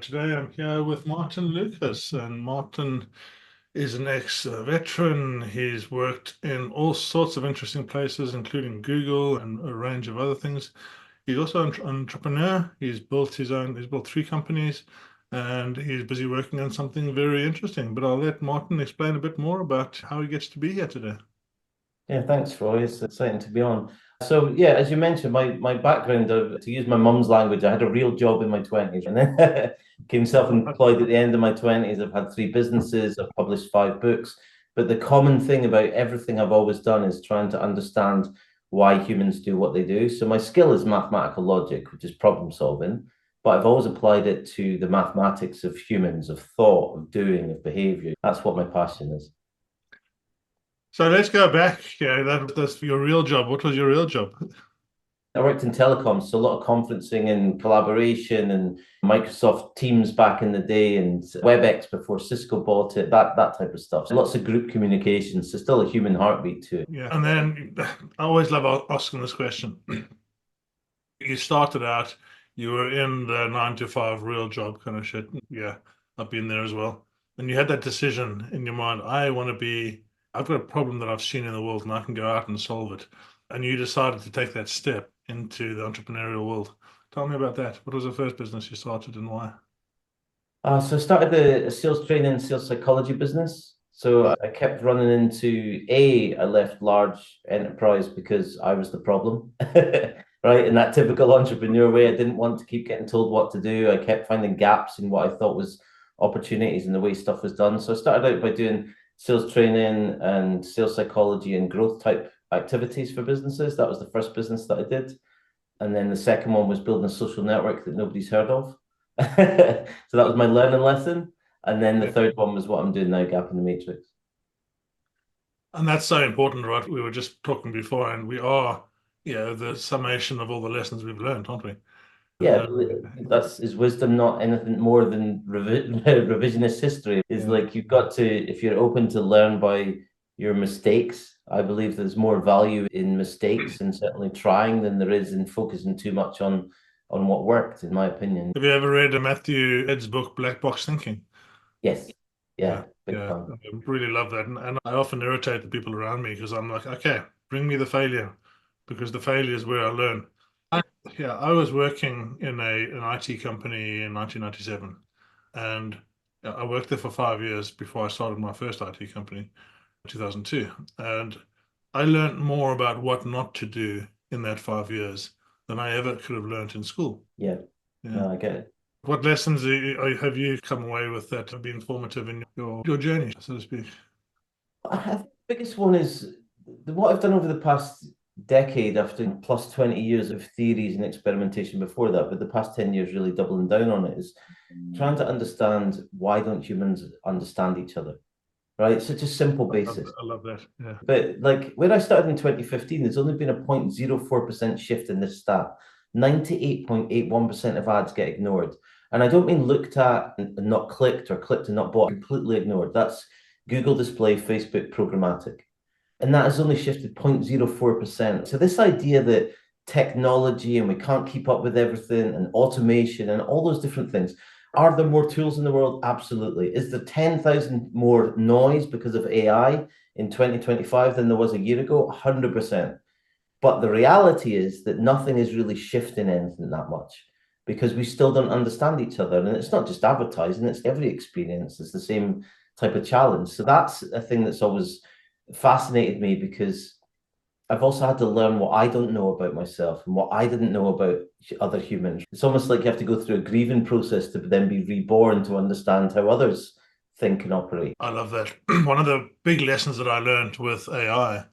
Today I'm here with Martin Lucas, and Martin is an ex-veteran. He's worked in all sorts of interesting places, including Google and a range of other things. He's also an entrepreneur. He's built three companies, and he's busy working on something very interesting. But I'll let Martin explain a bit more about how he gets to be here today. Yeah, thanks, Roy. It's exciting to be on. So, yeah, as you mentioned, my background, to use my mum's language, I had a real job in my 20s and then became self-employed at the end of my 20s. I've had three businesses, I've published five books. But the common thing about everything I've always done is trying to understand why humans do what they do. So my skill is mathematical logic, which is problem solving, but I've always applied it to the mathematics of humans, of thought, of doing, of behavior. That's what my passion is. So let's go back. Yeah, that's your real job. What was your real job? I worked in telecoms, so a lot of conferencing and collaboration and Microsoft Teams back in the day and WebEx before Cisco bought it, that type of stuff. So lots of group communications, so still a human heartbeat to it. Yeah, and then I always love asking this question. You started out, you were in the 9 to 5 real job kind of shit. Yeah, I've been there as well. And you had that decision in your mind, I've got a problem that I've seen in the world and I can go out and solve it. And you decided to take that step into the entrepreneurial world. Tell me about that. What was the first business you started and why? So I started a sales training and sales psychology business. So I kept running into I left large enterprise because I was the problem, right? In that typical entrepreneur way, I didn't want to keep getting told what to do. I kept finding gaps in what I thought was opportunities in the way stuff was done. So I started out by doing sales training and sales psychology and growth type activities for businesses. That was the first business that I did. And then the second one was building a social network that nobody's heard of. So that was my learning lesson. And then the Yeah. third one was what I'm doing now, Gap in the Matrix. And that's so important, right? We were just talking before, and we are, the summation of all the lessons we've learned, aren't we? Yeah, Um, that's is wisdom not anything more than revisionist history. Is yeah. like you've got to, if you're open to learn by your mistakes, I believe there's more value in mistakes and certainly trying than there is in focusing too much on what worked, in my opinion. Have you ever read Matthew Ed's book, Black Box Thinking? Yes, Yeah, yeah, big yeah, fan. I really love that. And I often irritate the people around me because I'm like, okay, bring me the failure because the failure is where I learn. I, yeah, I was working in an IT company in 1997, and I worked there for 5 years before I started my first IT company in 2002. And I learned more about what not to do in that 5 years than I ever could have learned in school. Yeah, Yeah. no, I get it. What lessons have you come away with that have been formative in your journey, so to speak? I think the biggest one is what I've done over the past decade after plus 20 years of theories and experimentation before that, but the past 10 years really doubling down on it is trying to understand why don't humans understand each other, right? Such a simple basis. I love that. Yeah. But like when I started in 2015, there's only been a 0.04% shift in this stat. 98.81% of ads get ignored. And I don't mean looked at and not clicked or clicked and not bought, completely ignored. That's Google Display, Facebook programmatic. And that has only shifted 0.04%. So this idea that technology and we can't keep up with everything and automation and all those different things. Are there more tools in the world? Absolutely. Is there 10,000 more noise because of AI in 2025 than there was a year ago? 100%. But the reality is that nothing is really shifting anything that much because we still don't understand each other. And it's not just advertising, it's every experience. It's the same type of challenge. So that's a thing that's always fascinated me because I've also had to learn what I don't know about myself and what I didn't know about other humans. It's almost like you have to go through a grieving process to then be reborn to understand how others think and operate. I love that. One of the big lessons that I learned with AI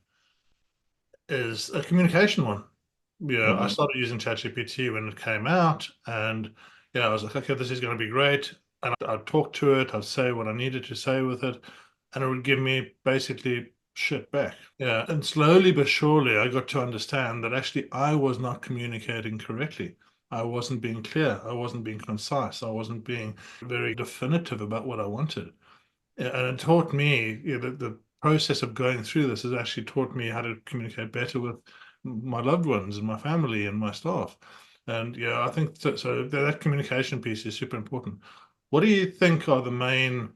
is a communication one. Yeah, I Mhm. started using ChatGPT when it came out, and yeah, I was like, okay, this is going to be great. And I'd talk to it, I'd say what I needed to say with it, and it would give me basically shit back. Yeah, and slowly but surely, I got to understand that actually I was not communicating correctly. I wasn't being clear, I wasn't being concise, I wasn't being very definitive about what I wanted. Yeah, and it taught me, the process of going through this has actually taught me how to communicate better with my loved ones and my family and my staff. And yeah, I think so that communication piece is super important. What do you think are the main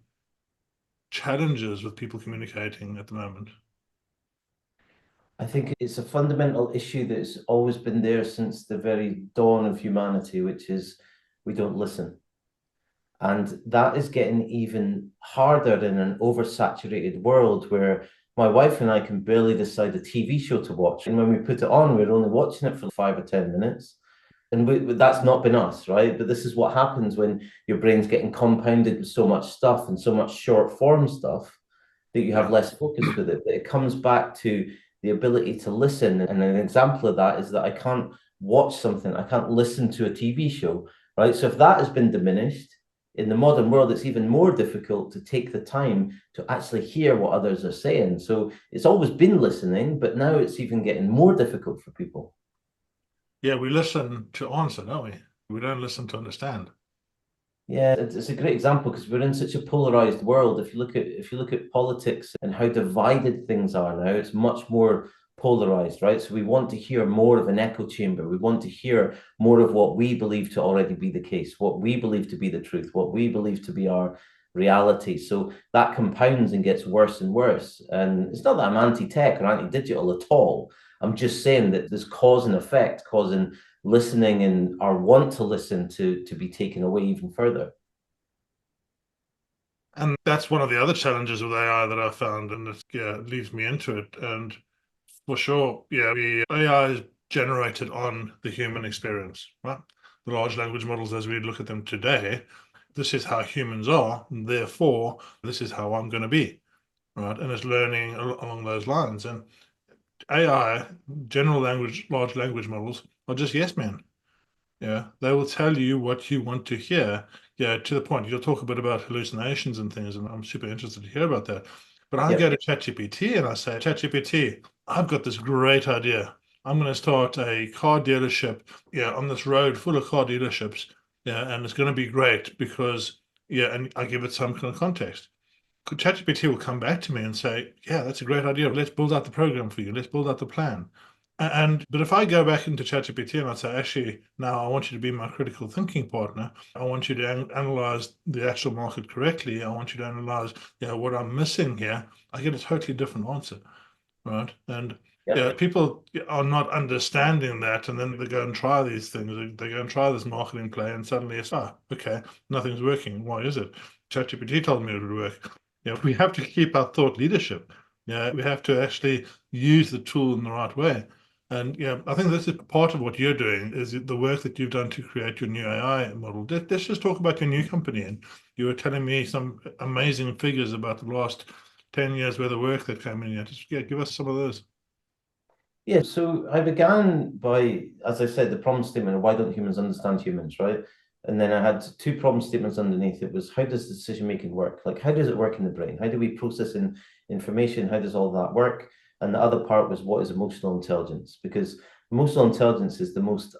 challenges with people communicating at the moment? I think it's a fundamental issue that's always been there since the very dawn of humanity, which is we don't listen. And that is getting even harder in an oversaturated world where my wife and I can barely decide a TV show to watch. And when we put it on, we're only watching it for 5 or 10 minutes. And that's not been us, right? But this is what happens when your brain's getting compounded with so much stuff and so much short form stuff that you have less focus with it. But it comes back to the ability to listen. And an example of that is that I can't watch something, I can't listen to a TV show, right? So if that has been diminished, in the modern world, it's even more difficult to take the time to actually hear what others are saying. So it's always been listening, but now it's even getting more difficult for people. Yeah, we listen to answer, don't we? We don't listen to understand. Yeah, it's a great example because we're in such a polarized world. If you look at politics and how divided things are now, it's much more polarized, right? So we want to hear more of an echo chamber. We want to hear more of what we believe to already be the case, what we believe to be the truth, what we believe to be our reality. So that compounds and gets worse and worse. And it's not that I'm anti-tech or anti-digital at all. I'm just saying that there's cause and effect, causing listening and our want to listen to be taken away even further. And that's one of the other challenges with AI that I found, and it leads me into it. And for sure, yeah, the AI is generated on the human experience, right? The large language models, as we look at them today, this is how humans are, and therefore, this is how I'm going to be, right? And it's learning along those lines. And AI, general language, large language models, are just yes men. Yeah, they will tell you what you want to hear. Yeah, to the point. You'll talk a bit about hallucinations and things, and I'm super interested to hear about that. But I go to ChatGPT and I say, ChatGPT, I've got this great idea. I'm going to start a car dealership, yeah, on this road full of car dealerships. Yeah, and it's going to be great because, yeah, and I give it some kind of context. ChatGPT will come back to me and say, yeah, that's a great idea. Let's build out the program for you. Let's build out the plan. But if I go back into ChatGPT and I say, actually, now I want you to be my critical thinking partner. I want you to analyze the actual market correctly. I want you to analyze, what I'm missing here. I get a totally different answer, right? And people are not understanding that, and then they go and try these things. They go and try this marketing play, and suddenly it's okay, nothing's working. Why is it? ChatGPT told me it would work. We have to keep our thought leadership. Yeah, we have to actually use the tool in the right way. And I think this is part of what you're doing is the work that you've done to create your new AI model. Let's just talk about your new company. And you were telling me some amazing figures about the last 10 years worth of work that came in. Just give us some of those. Yeah, so I began by, as I said, the problem statement of why don't humans understand humans, right? And then I had two problem statements underneath. It was how does decision making work? Like how does it work in the brain? How do we process information? How does all that work? And the other part was what is emotional intelligence? Because emotional intelligence is the most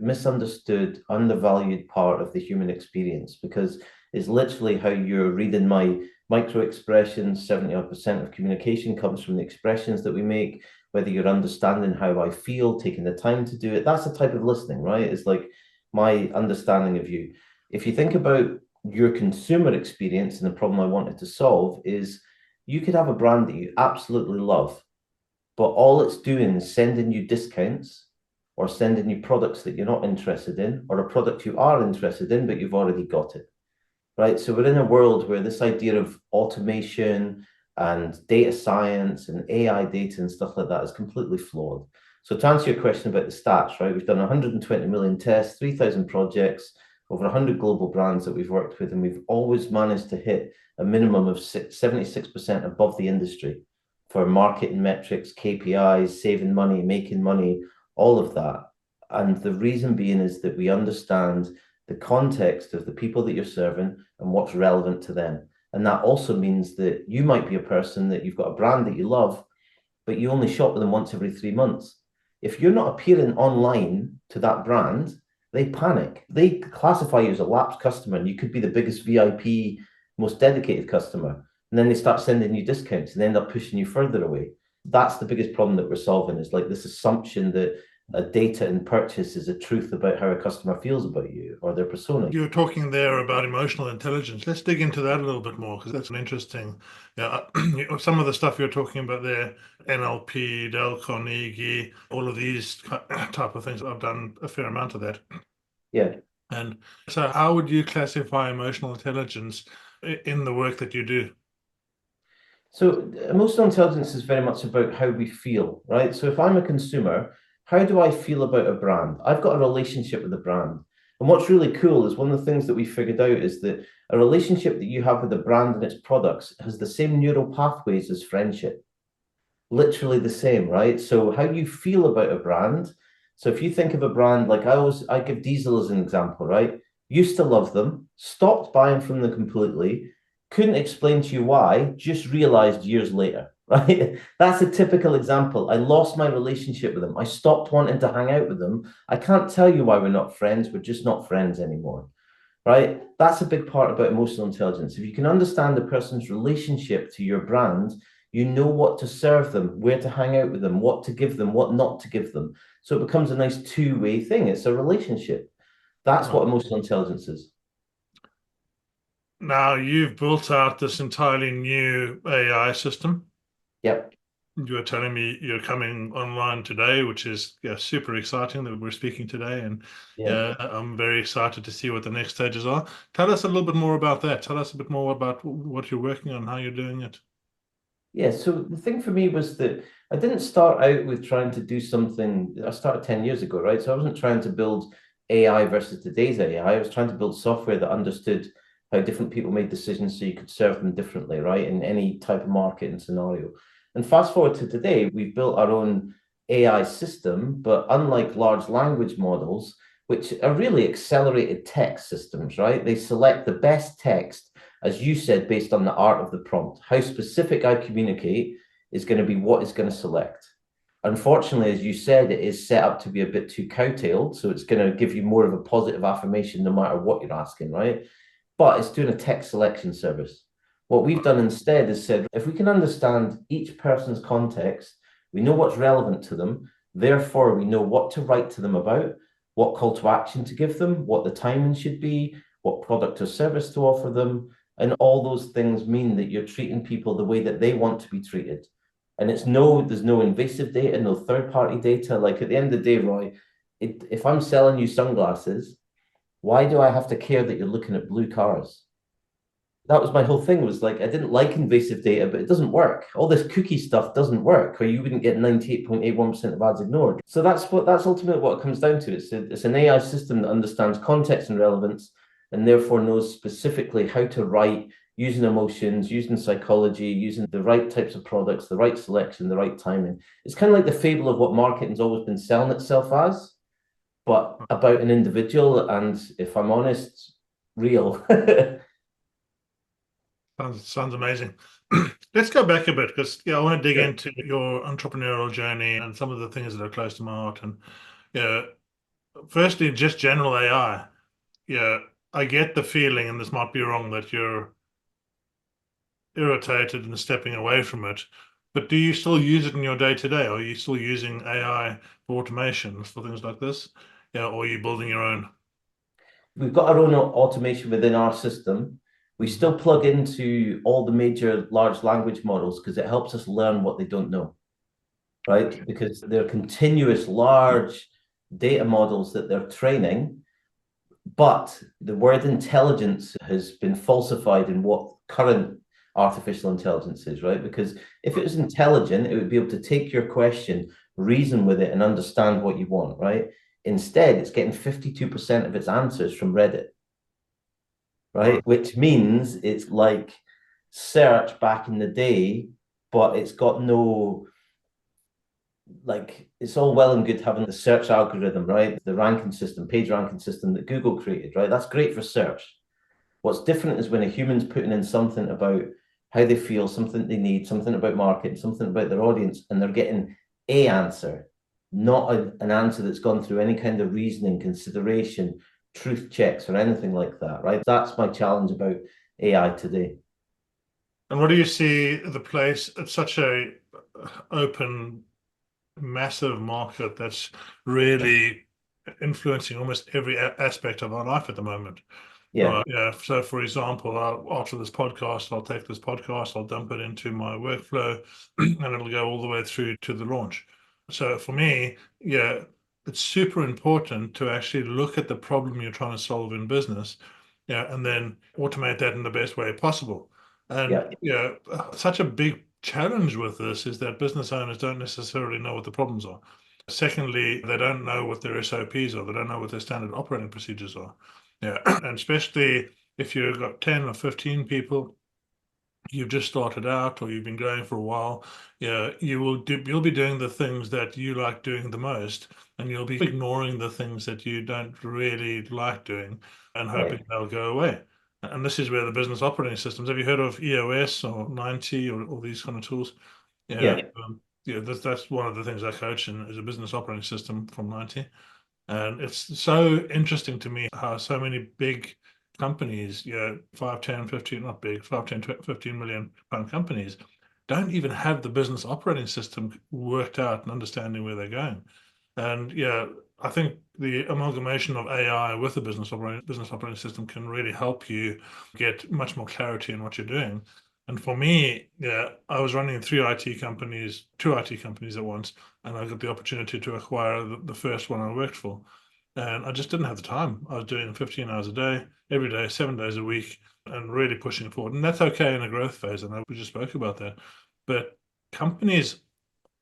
misunderstood, undervalued part of the human experience because it's literally how you're reading my micro expressions. 70% of communication comes from the expressions that we make, whether you're understanding how I feel, taking the time to do it. That's the type of listening, right? It's like my understanding of you. If you think about your consumer experience and the problem I wanted to solve is you could have a brand that you absolutely love, but all it's doing is sending you discounts or sending you products that you're not interested in, or a product you are interested in, but you've already got it, right? So we're in a world where this idea of automation and data science and AI data and stuff like that is completely flawed. So to answer your question about the stats, right, we've done 120 million tests, 3,000 projects, over 100 global brands that we've worked with, and we've always managed to hit a minimum of 76% above the industry for marketing metrics, KPIs, saving money, making money, all of that. And the reason being is that we understand the context of the people that you're serving and what's relevant to them. And that also means that you might be a person that you've got a brand that you love, but you only shop with them once every 3 months. If you're not appearing online to that brand, they panic. They classify you as a lapsed customer, and you could be the biggest VIP, most dedicated customer. And then they start sending you discounts and they end up pushing you further away. That's the biggest problem that we're solving is like this assumption that a data in purchase is a truth about how a customer feels about you or their persona. You're talking there about emotional intelligence. Let's dig into that a little bit more because that's an interesting. Yeah, some of the stuff you're talking about there, NLP, Dale Carnegie, all of these type of things. I've done a fair amount of that. Yeah. And so, how would you classify emotional intelligence in the work that you do? So emotional intelligence is very much about how we feel, right? So if I'm a consumer, how do I feel about a brand? I've got a relationship with a brand. And what's really cool is one of the things that we figured out is that a relationship that you have with a brand and its products has the same neural pathways as friendship. Literally the same, right? So how you feel about a brand. So if you think of a brand, like I give Diesel as an example, right? Used to love them, stopped buying from them completely, couldn't explain to you why, just realized years later, right? That's a typical example. I lost my relationship with them. I stopped wanting to hang out with them. I can't tell you why we're not friends. We're just not friends anymore, right? That's a big part about emotional intelligence. If you can understand the person's relationship to your brand, you know what to serve them, where to hang out with them, what to give them, what not to give them. So it becomes a nice two-way thing. It's a relationship. That's what emotional intelligence is. Now, you've built out this entirely new AI system. Yep. You were telling me you're coming online today, which is, yeah, super exciting that we're speaking today. And Yeah. yeah, I'm very excited to see what the next stages are. Tell us a little bit more about that. Tell us a bit more about what you're working on, how you're doing it. Yeah, so the thing for me was that I didn't start out with trying to do something. I started 10 years ago, right? So I wasn't trying to build AI versus today's AI. I was trying to build software that understood how different people made decisions so you could serve them differently, right? In any type of market and scenario. And fast forward to today, we've built our own AI system, but unlike large language models, which are really accelerated text systems, right? They select the best text, as you said, based on the art of the prompt. How specific I communicate is going to be what it's going to select. Unfortunately, as you said, it is set up to be a bit too cowtailed. So it's going to give you more of a positive affirmation no matter what you're asking, right? But it's doing a text selection service. What we've done instead is said, if we can understand each person's context, we know what's relevant to them. Therefore, we know what to write to them about, what call to action to give them, what the timing should be, what product or service to offer them, and all those things mean that you're treating people the way that they want to be treated. And there's no invasive data, no third-party data. Like at the end of the day, Roy, if I'm selling you sunglasses, why do I have to care that you're looking at blue cars? That was my whole thing, was like I didn't like invasive data, but it doesn't work. All this cookie stuff doesn't work, or you wouldn't get 98.81% of ads ignored. So that's ultimately what it comes down to. It's an AI system that understands context and relevance, and therefore knows specifically how to write using emotions, using psychology, using the right types of products, the right selection, the right timing. It's kind of like the fable of what marketing's always been selling itself as, but about an individual, and if I'm honest, real. Sounds amazing. Let's go back a bit because, yeah, I want to dig Sure. into your entrepreneurial journey and some of the things that are close to my heart. And yeah, firstly, just general AI. Yeah, I get the feeling, and this might be wrong, that you're irritated and stepping away from it. But do you still use it in your day to day? Are you still using AI for automation, for things like this? Yeah, or are you building your own? We've got our own automation within our system. We Mhm. still plug into all the major large language models because it helps us learn what they don't know, right? Because they're continuous large data models that they're training, but the word intelligence has been falsified in what current artificial intelligence is, right? Because if it was intelligent, it would be able to take your question, reason with it, and understand what you want, right? Instead, it's getting 52% of its answers from Reddit, right? Right. Which means it's like search back in the day, but it's got no, like, it's all well and good having the search algorithm, right? The ranking system, page ranking system that Google created, right? That's great for search. What's different is when a human's putting in something about how they feel, something they need, something about marketing, something about their audience, and they're getting a answer, not an answer that's gone through any kind of reasoning, consideration, truth checks, or anything like that, right? That's my challenge about AI today. And what do you see the place? It's such a open massive market that's really influencing almost every aspect of our life at the moment. Yeah. Right. Yeah. So, for example, after this podcast, I'll take this podcast, I'll dump it into my workflow, and it'll go all the way through to the launch. So, for me, yeah, it's super important to actually look at the problem you're trying to solve in business, yeah, and then automate that in the best way possible. And yeah, such a big challenge with this is that business owners don't necessarily know what the problems are. Secondly, they don't know what their SOPs are. They don't know what their standard operating procedures are. Yeah, and especially if you've got 10 or 15 people, you've just started out or you've been going for a while, yeah, you'll be doing the things that you like doing the most, and you'll be ignoring the things that you don't really like doing and hoping they'll go away. And this is where the business operating systems, have you heard of EOS or 90 or all these kind of tools? Yeah. Yeah, that's one of the things I coach in is a business operating system from 90. And it's so interesting to me how so many big companies, 5, 10, 15, not big, 5, 10, 15 million pound companies, don't even have the business operating system worked out and understanding where they're going. And yeah, I think the amalgamation of AI with the business operating system can really help you get much more clarity in what you're doing. And for me, yeah, I was running two IT companies at once, and I got the opportunity to acquire the first one I worked for. And I just didn't have the time. I was doing 15 hours a day, every day, 7 days a week, and really pushing forward. And that's okay in a growth phase. I know we just spoke about that. But companies,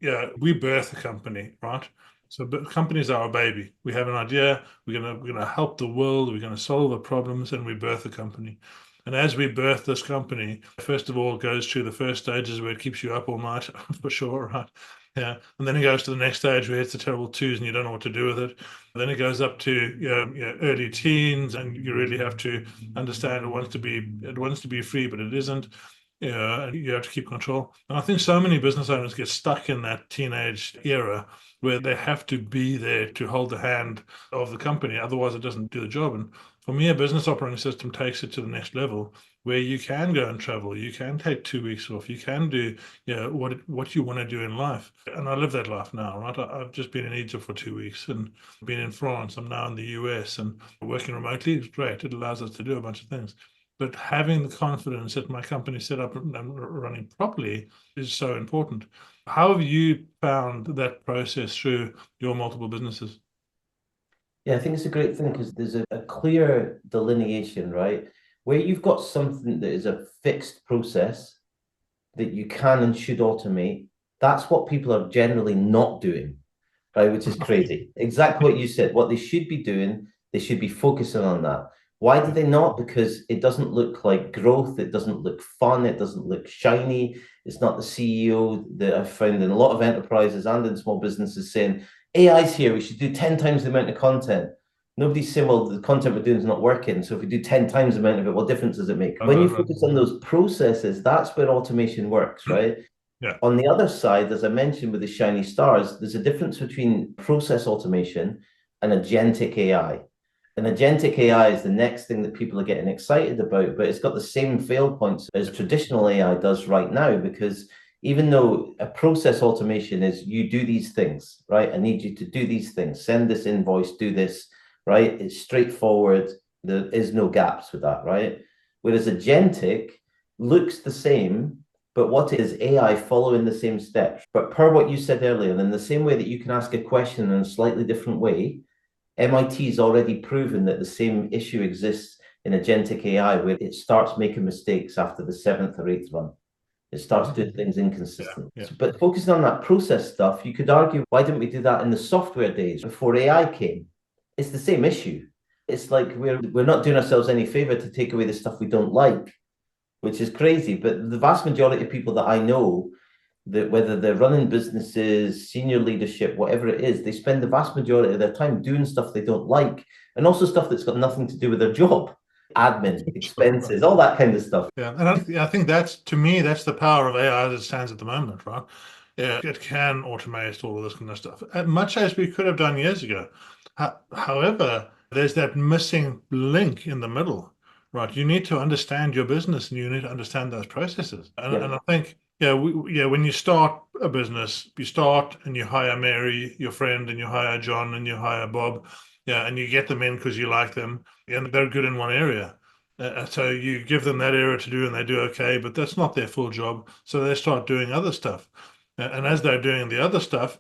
yeah, we birth a company, right? So but companies are our baby. We have an idea, we're gonna help the world, we're gonna solve the problems, and we birth a company. And as we birth this company, first of all, it goes through the first stages where it keeps you up all night, for sure, right? Yeah. And then it goes to the next stage where it's the terrible twos and you don't know what to do with it. And then it goes up to early teens, and you really have to understand it wants to be free, but it isn't. Yeah, and you have to keep control. And I think so many business owners get stuck in that teenage era where they have to be there to hold the hand of the company. Otherwise, it doesn't do the job. And for me, a business operating system takes it to the next level where you can go and travel. You can take 2 weeks off. You can do what you want to do in life. And I live that life now, right? I've just been in Egypt for 2 weeks and been in France. I'm now in the US, and working remotely is great. It allows us to do a bunch of things. But having the confidence that my company is set up and running properly is so important. How have you found that process through your multiple businesses? Yeah, I think it's a great thing because there's a clear delineation, right? Where you've got something that is a fixed process that you can and should automate, that's what people are generally not doing, right? Which is crazy. Exactly what you said. What they should be doing, they should be focusing on that. Why do they not? Because it doesn't look like growth, it doesn't look fun, it doesn't look shiny. It's not the CEO that I've found in a lot of enterprises and in small businesses saying, AI's here, we should do 10 times the amount of content. Nobody's saying, well, the content we're doing is not working. So if we do 10 times the amount of it, what difference does it make? When you focus on those processes, that's where automation works, right? Yeah. On the other side, as I mentioned with the shiny stars, there's a difference between process automation and agentic AI. And agentic AI is the next thing that people are getting excited about, but it's got the same fail points as traditional AI does right now, because even though a process automation is you do these things, right? I need you to do these things, send this invoice, do this, right? It's straightforward. There is no gaps with that, right? Whereas agentic looks the same, but what is AI following the same steps? But per what you said earlier, in the same way that you can ask a question in a slightly different way, MIT has already proven that the same issue exists in agentic AI, where it starts making mistakes after the seventh or eighth run. It starts doing things inconsistent. Yeah. But focusing on that process stuff, you could argue, why didn't we do that in the software days before AI came? It's the same issue. It's like we're not doing ourselves any favor to take away the stuff we don't like, which is crazy. But the vast majority of people that I know, that whether they're running businesses, senior leadership, whatever it is, they spend the vast majority of their time doing stuff they don't like, and also stuff that's got nothing to do with their job, admin, expenses, all that kind of stuff. Yeah, and I think that's, to me, that's the power of AI as it stands at the moment, right? Yeah, it can automate all of this kind of stuff, much as we could have done years ago. However, there's that missing link in the middle, right? You need to understand your business and you need to understand those processes. And I think, When you start a business, you start and you hire Mary, your friend, and you hire John and you hire Bob, and you get them in because you like them and they're good in one area. So you give them that area to do and they do okay, but that's not their full job. So they start doing other stuff. And as they're doing the other stuff,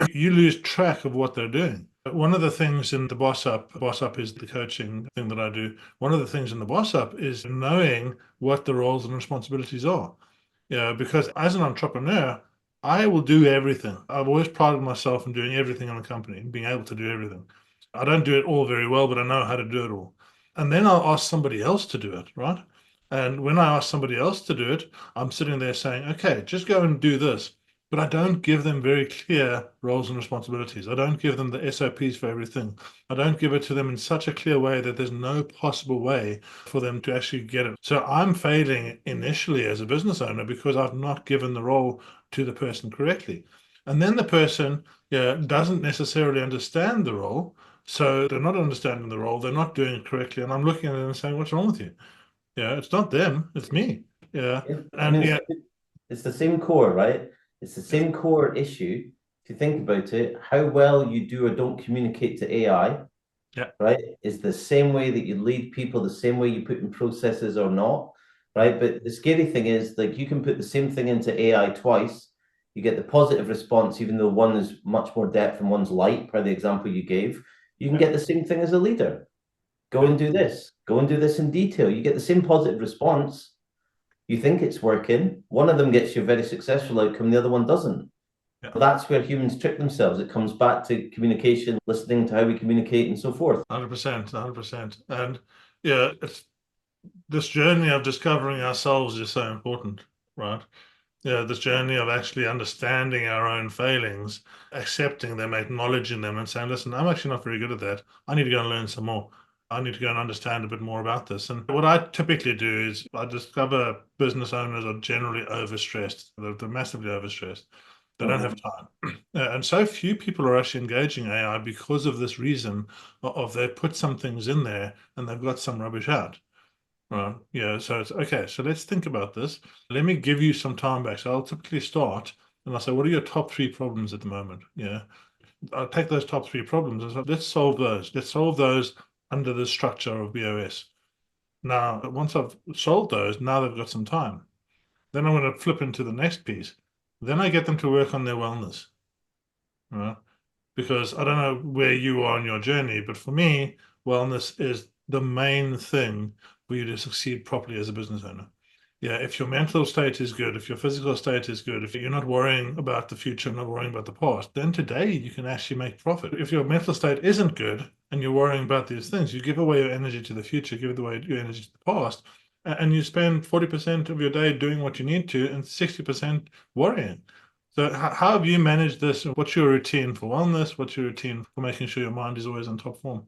you lose track of what they're doing. One of the things in the Boss Up is the coaching thing that I do. One of the things in the Boss Up is knowing what the roles and responsibilities are. Because as an entrepreneur, I will do everything. I've always prided myself in doing everything in the company, being able to do everything. I don't do it all very well, but I know how to do it all. And then I'll ask somebody else to do it, right? And when I ask somebody else to do it, I'm sitting there saying, okay, just go and do this. But I don't give them very clear roles and responsibilities. I don't give them the SOPs for everything. I don't give it to them in such a clear way that there's no possible way for them to actually get it. So I'm failing initially as a business owner because I've not given the role to the person correctly. And then the person doesn't necessarily understand the role. So they're not understanding the role, they're not doing it correctly. And I'm looking at them and saying, what's wrong with you? It's not them, it's me. Yeah. Yeah. I And mean, it's the same core, right? It's the same core issue. If you think about it, how well you do or don't communicate to AI, yeah, right, is the same way that you lead people, the same way you put in processes or not, right? But the scary thing is, like, you can put the same thing into AI twice, you get the positive response, even though one is much more depth and one's light, per the example you gave. You can yeah, get the same thing as a leader. Go yeah. and do this. Go and do this in detail. You get the same positive response. You think it's working. One of them gets you a very successful outcome, the other one doesn't. Yeah. That's where humans trick themselves. It comes back to communication, listening to how we communicate, and so forth. 100%, 100%. And it's this journey of discovering ourselves is so important, right? This journey of actually understanding our own failings, accepting them, acknowledging them, and saying, listen, I'm actually not very good at that. I need to go and learn some more. I need to go and understand a bit more about this. And what I typically do is I discover business owners are generally overstressed. They're massively overstressed. They don't have time. And so few people are actually engaging AI because of this reason of they put some things in there and they've got some rubbish out. Right. So it's okay. So let's think about this. Let me give you some time back. So I'll typically start and I'll say, what are your top three problems at the moment? I'll take those top three problems and say, let's solve those. Let's solve those under the structure of BOS. Now, once I've solved those, now they've got some time. Then I'm going to flip into the next piece. Then I get them to work on their wellness. Right? Because I don't know where you are on your journey, but for me, wellness is the main thing for you to succeed properly as a business owner. If your mental state is good, if your physical state is good, if you're not worrying about the future, not worrying about the past, then today you can actually make profit. If your mental state isn't good and you're worrying about these things, you give away your energy to the future, give away your energy to the past, and you spend 40% of your day doing what you need to and 60% worrying. So how have you managed this? What's your routine for wellness? What's your routine for making sure your mind is always in top form?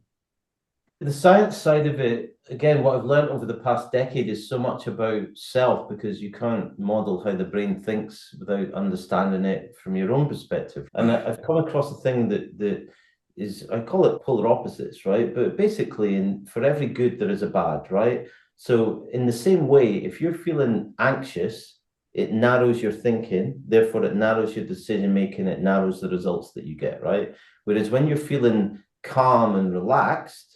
The science side of it, again, what I've learned over the past decade is so much about self, because you can't model how the brain thinks without understanding it from your own perspective. And I've come across a thing that is, I call it polar opposites, right? But basically, for every good, there is a bad, right? So in the same way, if you're feeling anxious, it narrows your thinking, therefore it narrows your decision making, it narrows the results that you get, right? Whereas when you're feeling calm and relaxed,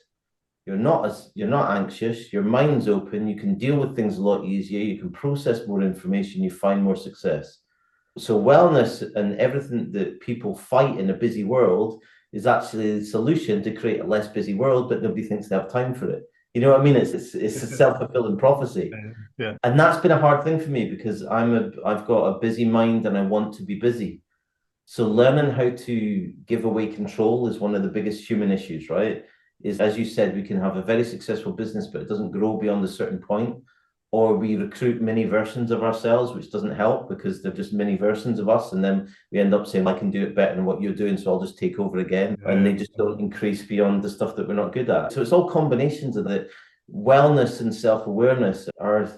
you're not anxious, your mind's open, you can deal with things a lot easier, you can process more information, you find more success. So wellness and everything that people fight in a busy world is actually the solution to create a less busy world, but nobody thinks they have time for it. You know what I mean? It's a self-fulfilling prophecy. Yeah. And that's been a hard thing for me because I've got a busy mind and I want to be busy. So learning how to give away control is one of the biggest human issues, right? Is, as you said, we can have a very successful business, but it doesn't grow beyond a certain point, or we recruit many versions of ourselves, which doesn't help because they're just many versions of us, and then we end up saying, I can do it better than what you're doing, so I'll just take over again, and they just don't increase beyond the stuff that we're not good at. So it's all combinations of the wellness and self-awareness are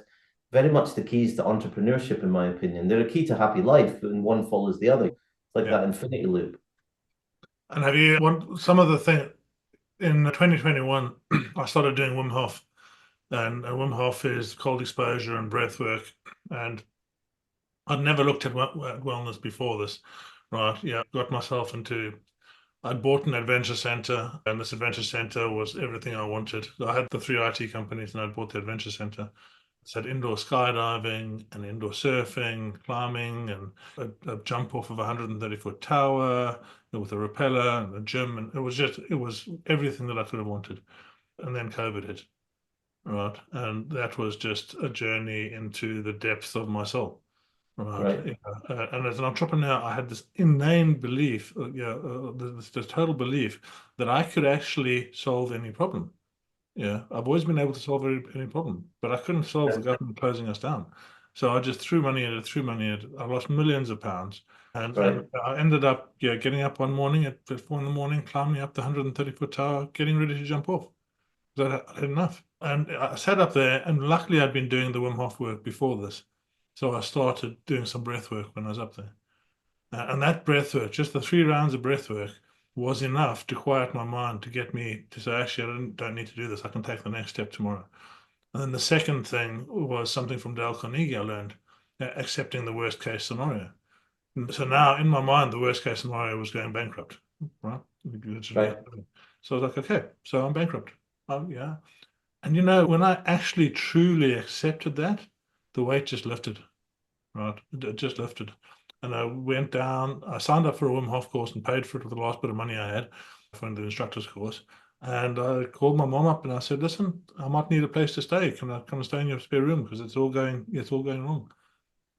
very much the keys to entrepreneurship, in my opinion. They're a key to happy life, and one follows the other. It's like that infinity loop. And have you some of the thing in 2021? I started doing Wim Hof, and Wim Hof is cold exposure and breath work. And I'd never looked at wellness before this, right? Yeah, got myself into. I'd bought an adventure center, and this adventure center was everything I wanted. I had the three IT companies, and I'd bought the adventure center. It had indoor skydiving and indoor surfing, climbing, and a jump off of a 130-foot tower with a repeller and a gym, and it was everything that I could have wanted. And then COVID hit, right? And that was just a journey into the depths of my soul. Right. Right. Yeah. And as an entrepreneur, I had this inane belief, this total belief that I could actually solve any problem. Yeah, I've always been able to solve any problem, but I couldn't solve the government closing us down. So I just threw money at it, threw money at it. I lost millions of pounds, and Right. I ended up, getting up one morning at 4 in the morning, climbing up the 130-foot tower, getting ready to jump off. I had enough. And I sat up there, and luckily I'd been doing the Wim Hof work before this. So I started doing some breath work when I was up there. And that breath work, just the 3 rounds of breath work, was enough to quiet my mind to get me to say, actually, I don't need to do this. I can take the next step tomorrow. And then the second thing was something from Dale Carnegie I learned, accepting the worst case scenario. So now in my mind, the worst case scenario was going bankrupt, right? Right. So I was like, okay, so I'm bankrupt. Oh, yeah. And when I actually truly accepted that, the weight just lifted, right? It just lifted. And I went down, I signed up for a Wim Hof course and paid for it with the last bit of money I had for the instructor's course. And I called my mom up and I said, listen, I might need a place to stay. Can I come and stay in your spare room? Because it's all going wrong.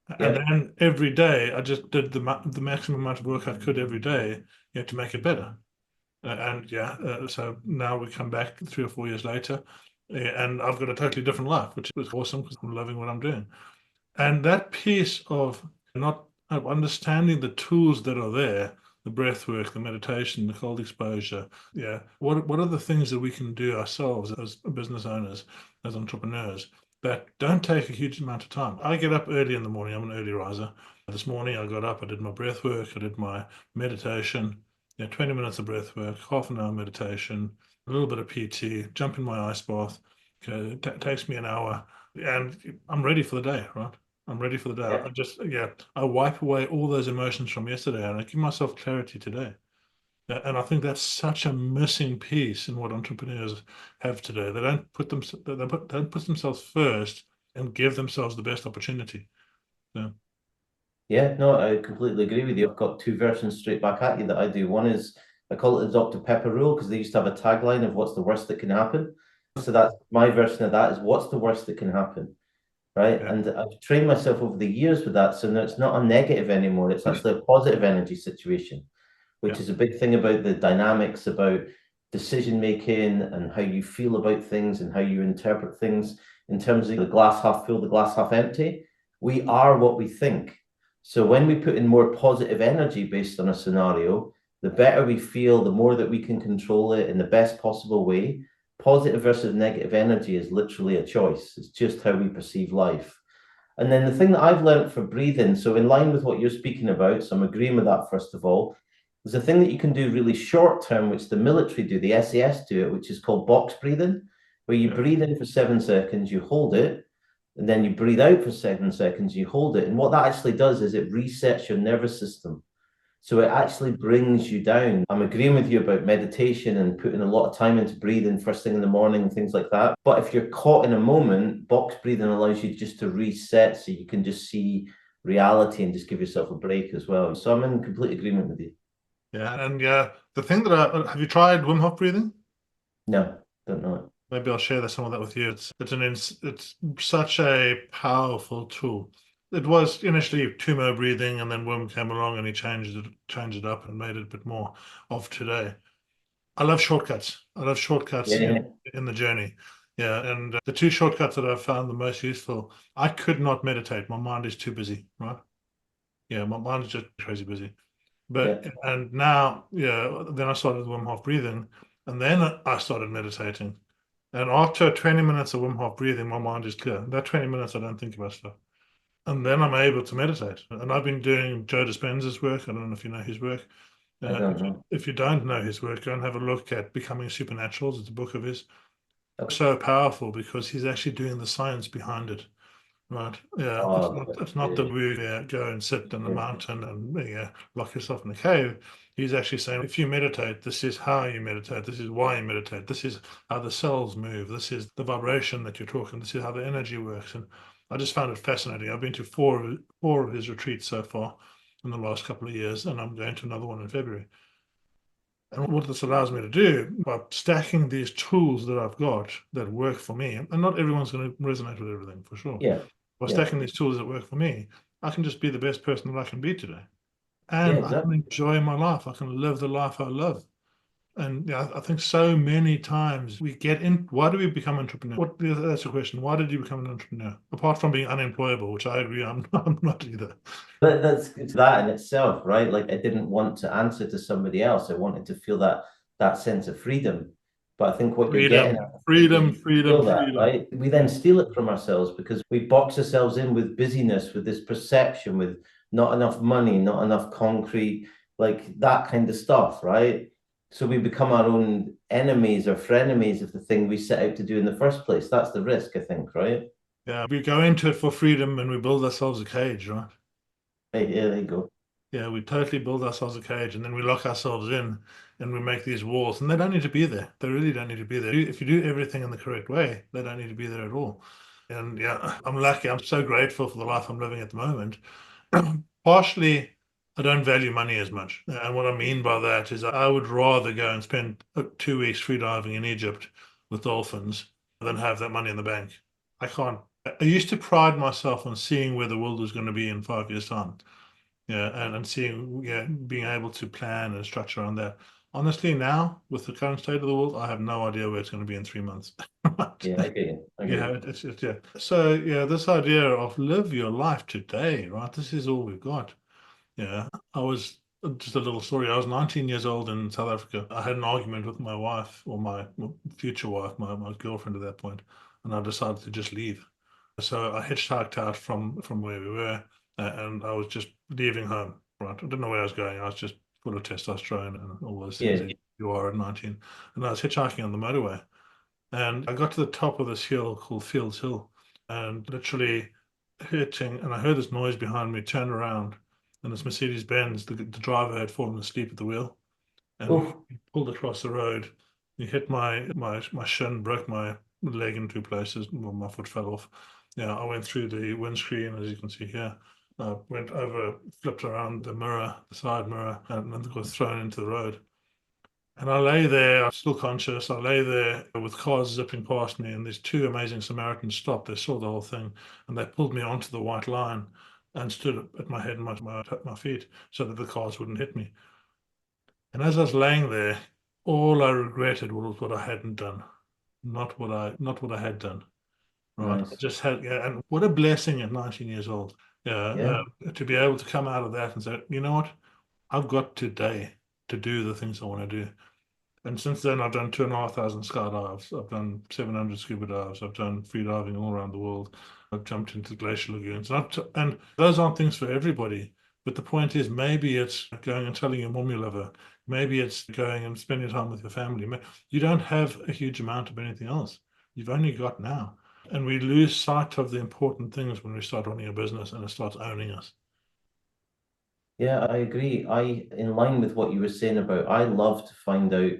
And Yeah. then every day I just did the maximum amount of work I could every day, to make it better. So now we come back 3 or 4 years later, and I've got a totally different life, which is awesome because I'm loving what I'm doing. And that piece of not of understanding the tools that are there, the breath work, the meditation, the cold exposure, what are the things that we can do ourselves as business owners, as entrepreneurs, that don't take a huge amount of time. I get up early in the morning. I'm an early riser. This morning I got up, I did my breath work, I did my meditation, 20 minutes of breath work, half an hour meditation, a little bit of PT, jump in my ice bath. Okay, it takes me an hour, and I'm ready for the day, right? I'm ready for the day. Yeah. I wipe away all those emotions from yesterday, and I give myself clarity today. And I think that's such a missing piece in what entrepreneurs have today. They don't put themselves first and give themselves the best opportunity. So, Yeah, no, I completely agree with you. I've got two versions straight back at you that I do. One is I call it the Dr. Pepper rule because they used to have a tagline of what's the worst that can happen. So that's my version of that is what's the worst that can happen, right? yeah, And I've trained myself over the years with that. So now it's not a negative anymore. It's actually a positive energy situation, yeah, which is a big thing about the dynamics about decision making and how you feel about things and how you interpret things in terms of the glass half full, the glass half empty. We are what we think. So when we put in more positive energy based on a scenario, the better we feel, the more that we can control it in the best possible way. Positive versus negative energy is literally a choice. It's just how we perceive life. And then the thing that I've learned for breathing, so in line with what you're speaking about, so I'm agreeing with that first of all, there's a thing that you can do really short term, which the military do, the SAS do it, which is called box breathing, where you yeah. breathe in for 7 seconds, you hold it, and then you breathe out for 7 seconds, you hold it. And what that actually does is it resets your nervous system. So it actually brings you down. I'm agreeing with you about meditation and putting a lot of time into breathing first thing in the morning and things like that. But if you're caught in a moment, box breathing allows you just to reset so you can just see reality and just give yourself a break as well. So I'm in complete agreement with you. Yeah. And the thing that have you tried Wim Hof breathing? No, don't know it. Maybe I'll share some of that with you. It's such a powerful tool. It was initially Tumo breathing, and then Wim came along and he changed it up and made it a bit more of today. I love shortcuts. I love shortcuts Yeah, in the journey. Yeah, and the two shortcuts that I've found the most useful. I could not meditate. My mind is too busy, right? Yeah, my mind is just crazy busy. yeah, And now, then I started Wim Hof breathing, and then I started meditating. And after 20 minutes of Wim Hof breathing, my mind is clear. That 20 minutes, I don't think about stuff. And then I'm able to meditate. And I've been doing Joe Dispenza's work. I don't know if you know his work. I don't know. If you don't know his work, go and have a look at Becoming Supernaturals. It's a book of his. Okay. So powerful because he's actually doing the science behind it. Right. Yeah. Oh, It's not that we go and sit in the mountain and lock yourself in a cave. He's actually saying if you meditate, this is how you meditate. This is why you meditate. This is how the cells move. This is the vibration that you're talking. This is how the energy works. And I just found it fascinating. I've been to four of his retreats so far in the last couple of years, and I'm going to another one in February. And what this allows me to do by stacking these tools that I've got that work for me, and not everyone's going to resonate with everything for sure. yeah, By yeah, stacking these tools that work for me, I can just be the best person that I can be today. yeah, And I can exactly. enjoy my life. I can live the life I love. And I think so many times we get in. Why do we become entrepreneurs? That's the question. Why did you become an entrepreneur? Apart from being unemployable, which I agree, I'm not either. But it's that in itself, right? Like I didn't want to answer to somebody else. I wanted to feel that sense of freedom. But I think what you're getting Freedom, at is that freedom, you freedom, feel that, freedom. right? We then steal it from ourselves because we box ourselves in with busyness, with this perception, with not enough money, not enough concrete, like that kind of stuff, right? So we become our own enemies or frenemies of the thing we set out to do in the first place. That's the risk, I think, right? Yeah, we go into it for freedom and we build ourselves a cage, right? Hey, yeah, there you go. Yeah, we totally build ourselves a cage and then we lock ourselves in and we make these walls. And they don't need to be there. They really don't need to be there. If you do everything in the correct way, they don't need to be there at all. And yeah, I'm lucky. I'm so grateful for the life I'm living at the moment. Partially, I don't value money as much. And what I mean by that is I would rather go and spend 2 weeks free diving in Egypt with dolphins than have that money in the bank. I can't. I used to pride myself on seeing where the world was going to be in 5 years' time. Yeah, and seeing, being able to plan and structure on that. Honestly, now with the current state of the world, I have no idea where it's going to be in 3 months. Yeah, I get you. I get Yeah, you. yeah. So yeah, this idea of live your life today, right? This is all we've got. Yeah, I was just a little story. I was 19 years old in South Africa. I had an argument with my wife or my future wife, my girlfriend at that point, and I decided to just leave. So I hitchhiked out from where we were, and I was just leaving home. Right, I didn't know where I was going. I was just full of testosterone and all those things Yeah, that you are at 19. And I was hitchhiking on the motorway, and I got to the top of this hill called Fields Hill, and literally hitting, and I heard this noise behind me. Turned around, and this Mercedes Benz. The driver had fallen asleep at the wheel, and oof, he pulled across the road. He hit my shin, broke my leg in two places. Well, my foot fell off. Yeah, I went through the windscreen, as you can see here. I went over, flipped around the mirror, the side mirror, and then got thrown into the road. And I lay there, I'm still conscious. I lay there with cars zipping past me, and these two amazing Samaritans stopped. They saw the whole thing, and they pulled me onto the white line and stood at my head and my feet so that the cars wouldn't hit me. And as I was laying there, all I regretted was what I hadn't done, not what I had done. Right. I nice. just had, yeah, and what a blessing at 19 years old. Yeah, Yeah, to be able to come out of that and say, you know what, I've got today to do the things I want to do. And since then, I've done 2,500 skydives. I've done 700 scuba dives. I've done free diving all around the world. I've jumped into glacial lagoons. And those aren't things for everybody. But the point is, maybe it's going and telling your mom you love her. Maybe it's going and spending time with your family. You don't have a huge amount of anything else. You've only got now. And we lose sight of the important things when we start running a business and it starts owning us. yeah, I agree. In line with what you were saying about, I love to find out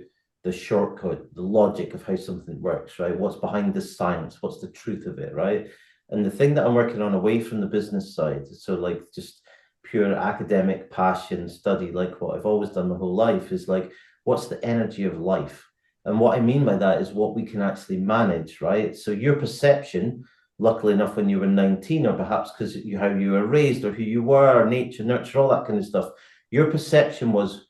the shortcut, the logic of how something works, right? What's behind the science? What's the truth of it, right? And the thing that I'm working on away from the business side, so like just pure academic passion study, like what I've always done my whole life, is like, what's the energy of life? And what I mean by that is what we can actually manage, right? So your perception, luckily enough, when you were 19, or perhaps because you how you were raised or who you were, or nature, nurture, all that kind of stuff, your perception was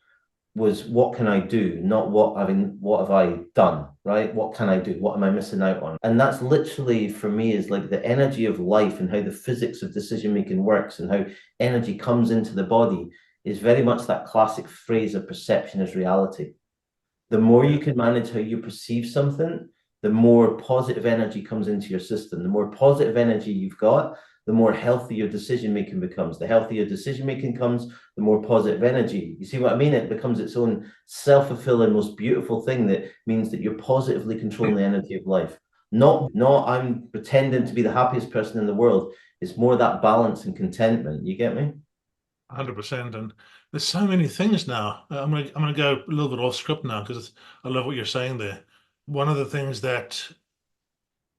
what can I do, not what have I done, right? What can I do? What am I missing out on? And that's literally for me is like the energy of life and how the physics of decision making works and how energy comes into the body is very much that classic phrase of perception is reality. The more Yeah. you can manage how you perceive something, the more positive energy comes into your system. The more positive energy you've got, the more healthy your decision making becomes. The healthier decision making comes, the more positive energy. You see what I mean? It becomes its own self fulfilling, most beautiful thing that means that you're positively controlling the energy of life, Not I'm pretending to be the happiest person in the world. It's more that balance and contentment. You get me? 100%. And there's so many things now. I'm gonna go a little bit off script now because I love what you're saying there. One of the things that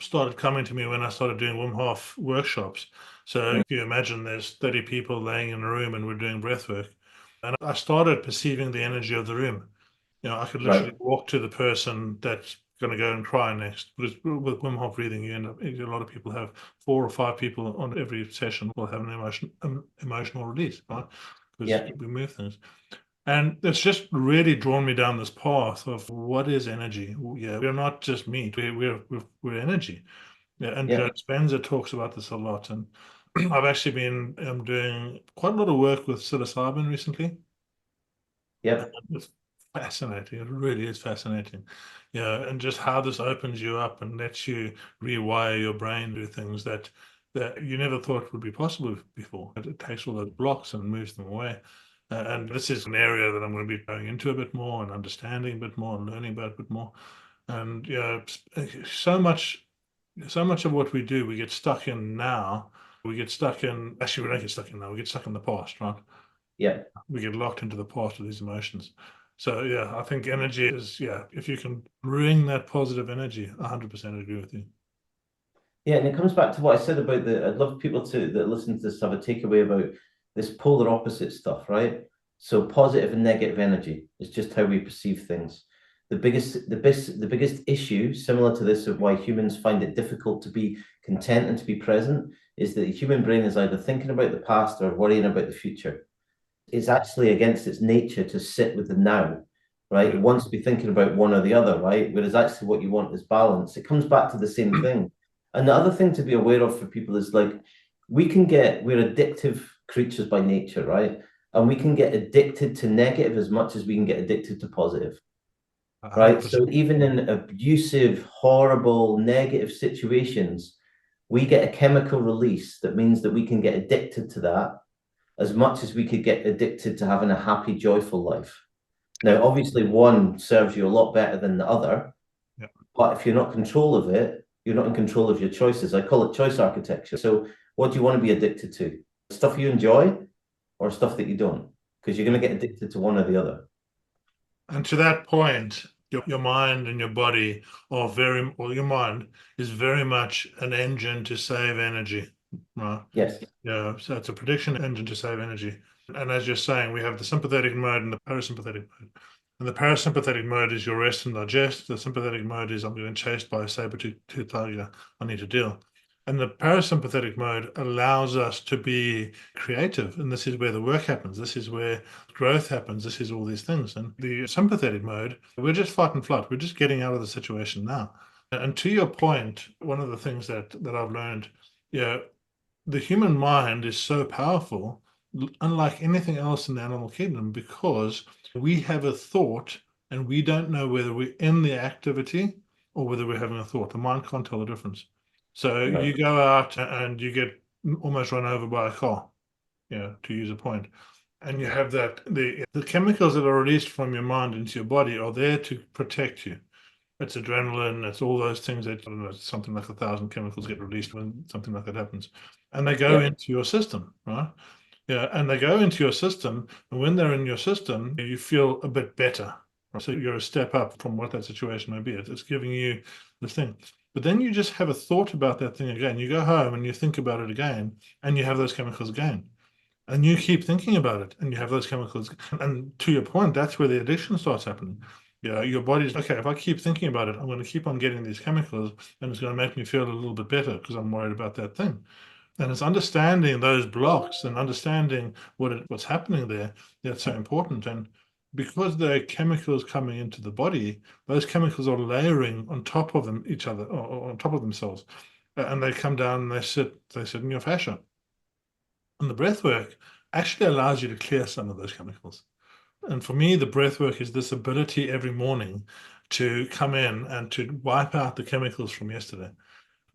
started coming to me when I started doing Wim Hof workshops. So if you imagine there's 30 people laying in a room and we're doing breath work. And I started perceiving the energy of the room. I could literally Right. walk to the person that's going to go and cry next. Because with Wim Hof breathing, a lot of people have 4 or 5 people on every session will have an emotional release, right? Because Yeah. we move things. And it's just really drawn me down this path of what is energy. Yeah, we're not just meat. We're energy. Yeah, and Yeah. Joe Dispenza talks about this a lot. And I've actually been doing quite a lot of work with psilocybin recently. Yeah. It's fascinating. It really is fascinating. Yeah, and just how this opens you up and lets you rewire your brain, do things that you never thought would be possible before. It takes all those blocks and moves them away. And this is an area that I'm going to be going into a bit more and understanding a bit more and learning about a bit more. And yeah, so much of what we do, we get stuck in now. We get stuck in, actually, we don't get stuck in now, we get stuck in the past, right? Yeah. We get locked into the past of these emotions. So yeah, I think energy is, yeah, if you can bring that positive energy, 100% agree with you. Yeah, and it comes back to what I said about I'd love people that listen to this have a takeaway about this polar opposite stuff, right? So positive and negative energy is just how we perceive things. The biggest issue, similar to this, of why humans find it difficult to be content and to be present, is that the human brain is either thinking about the past or worrying about the future. It's actually against its nature to sit with the now, right? It wants to be thinking about one or the other, right? Whereas actually what you want is balance. It comes back to the same thing. And the other thing to be aware of for people is like we're addictive creatures by nature, right? And we can get addicted to negative as much as we can get addicted to positive, right? 100%. So even in abusive, horrible, negative situations, we get a chemical release that means that we can get addicted to that as much as we could get addicted to having a happy, joyful life. Now, obviously, one serves you a lot better than the other, Yeah. but if you're not in control of it, you're not in control of your choices. I call it choice architecture. So, what do you want to be addicted to? Stuff you enjoy or stuff that you don't? Because you're going to get addicted to one or the other. And to that point, your mind and your body or your mind is very much an engine to save energy, right? Yes. Yeah, so it's a prediction engine to save energy. And as you're saying, we have the sympathetic mode and the parasympathetic mode. And the parasympathetic mode is your rest and digest. The sympathetic mode is I'm being chased by a saber-tooth tiger. I need to deal. And the parasympathetic mode allows us to be creative. And this is where the work happens. This is where growth happens. This is all these things. And the sympathetic mode, we're just fight and flight. We're just getting out of the situation now. And to your point, one of the things that I've learned, yeah, the human mind is so powerful, unlike anything else in the animal kingdom, because we have a thought and we don't know whether we're in the activity or whether we're having a thought. The mind can't tell the difference. So Right. you go out and you get almost run over by a car, to use a point. And you have that the chemicals that are released from your mind into your body are there to protect you. It's adrenaline, it's all those things that, I don't know, something like 1,000 chemicals get released when something like that happens. And they go Yeah. into your system, right? Yeah, and they go into your system, and when they're in your system, you feel a bit better. Right? So you're a step up from what that situation may be. It's giving you the thing. But then you just have a thought about that thing again. You go home and you think about it again, and you have those chemicals again. And you keep thinking about it, and you have those chemicals. And to your point, that's where the addiction starts happening. Yeah, your body's okay. If I keep thinking about it, I'm going to keep on getting these chemicals, and it's going to make me feel a little bit better because I'm worried about that thing. And it's understanding those blocks and understanding what's happening there that's so important. And because there are chemicals coming into the body, those chemicals are layering on top of them, each other, or on top of themselves, and they come down and they sit in your fascia. And the breath work actually allows you to clear some of those chemicals. And for me, the breath work is this ability every morning to come in and to wipe out the chemicals from yesterday.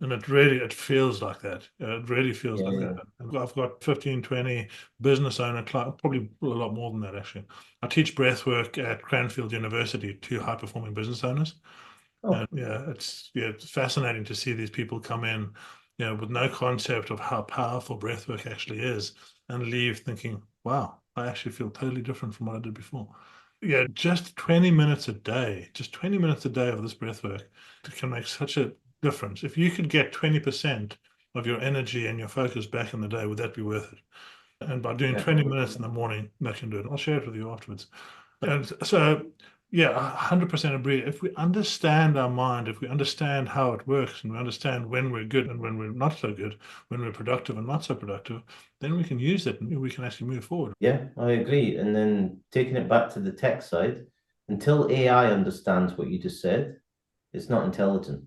And it feels like that. It really feels like Yeah. that. And I've got 15, 20 business owner clients, probably a lot more than that, actually. I teach breath work at Cranfield University to high performing business owners. Oh, Yeah, it's fascinating to see these people come in, with no concept of how powerful breathwork actually is, and leave thinking, "Wow, I actually feel totally different from what I did before." Yeah, just 20 minutes a day, just 20 minutes a day of this breathwork can make such a difference. If you could get 20% of your energy and your focus back in the day, would that be worth it? And by doing yeah. 20 minutes in the morning, that can do it. I'll share it with you afterwards. And so, yeah, 100% agree. If we understand our mind, if we understand how it works, and we understand when we're good and when we're not so good, when we're productive and not so productive, then we can use it and we can actually move forward. Yeah, I agree. And then taking it back to the tech side, until AI understands what you just said, it's not intelligent.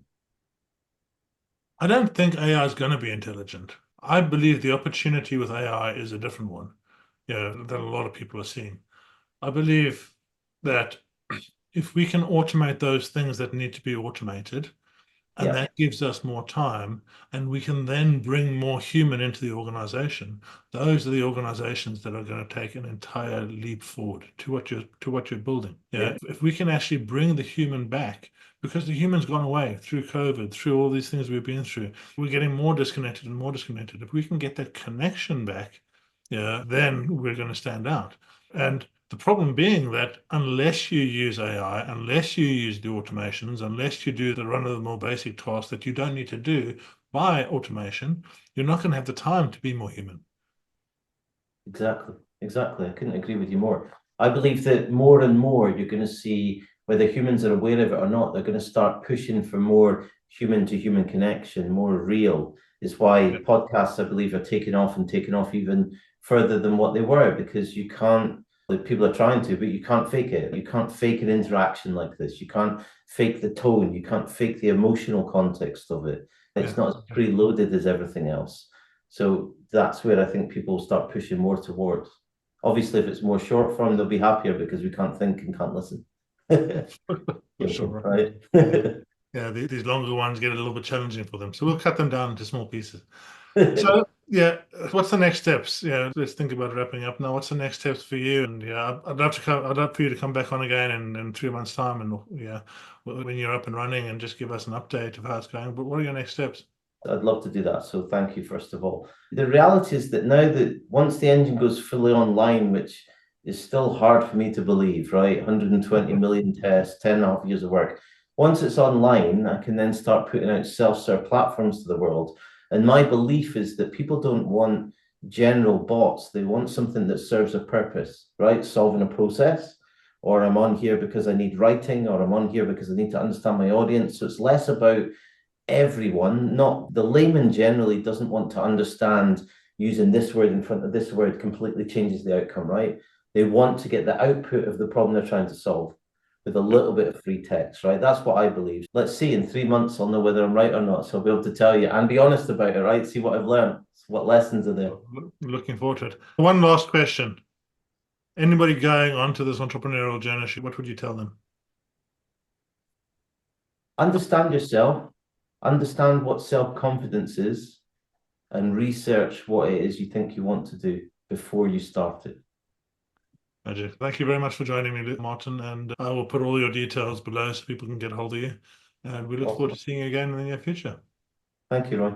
I don't think AI is going to be intelligent. I believe the opportunity with AI is a different one, that a lot of people are seeing. I believe that if we can automate those things that need to be automated, and Yeah, that gives us more time, and we can then bring more human into the organization. Those are the organizations that are going to take an entire leap forward to what you're building. yeah, If we can actually bring the human back, because the human's gone away through COVID, through all these things we've been through, we're getting more disconnected and more disconnected. If we can get that connection back, then we're going to stand out. And the problem being that unless you use AI, unless you use the automations, unless you do the run-of-the-mill basic tasks that you don't need to do by automation, you're not going to have the time to be more human. exactly. Exactly. I couldn't agree with you more. I believe that more and more you're going to see, whether humans are aware of it or not, they're going to start pushing for more human to human connection, more real. Is why podcasts, I believe, are taking off and taking off even further than what they were, because you can't, like, people are trying to, but you can't fake it. You can't fake an interaction like this. You can't fake the tone. You can't fake the emotional context of it. It's not as preloaded as everything else. So that's where I think people will start pushing more towards. Obviously, if it's more short form, they'll be happier because we can't think and can't listen. For sure. Right? Yeah, these longer ones get a little bit challenging for them. So we'll cut them down into small pieces. So, yeah, what's the next steps? Yeah, let's think about wrapping up now. What's the next steps for you? And yeah, I'd love to come. I'd love for you to come back on again in 3 months' time, and yeah, when you're up and running, and just give us an update of how it's going. But what are your next steps? I'd love to do that. So thank you, first of all. The reality is that now that once the engine goes fully online, which is still hard for me to believe, right? 120 million tests, 10.5 years of work. Once it's online, I can then start putting out self-serve platforms to the world. And my belief is that people don't want general bots. They want something that serves a purpose, right? Solving a process, or I'm on here because I need writing, or I'm on here because I need to understand my audience. So it's less about everyone, not the layman generally doesn't want to understand using this word in front of this word completely changes the outcome, right? They want to get the output of the problem they're trying to solve with a little bit of free text, right? That's what I believe. Let's see, in 3 months, I'll know whether I'm right or not. So I'll be able to tell you and be honest about it, right? See what I've learned, what lessons are there. Looking forward to it. One last question. Anybody going onto this entrepreneurial journey, what would you tell them? Understand yourself, understand what self-confidence is, and research what it is you think you want to do before you start it. Magic. Thank you very much for joining me, Martin, and I will put all your details below so people can get hold of you. And we look forward to seeing you again in the near future. Thank you, Roy.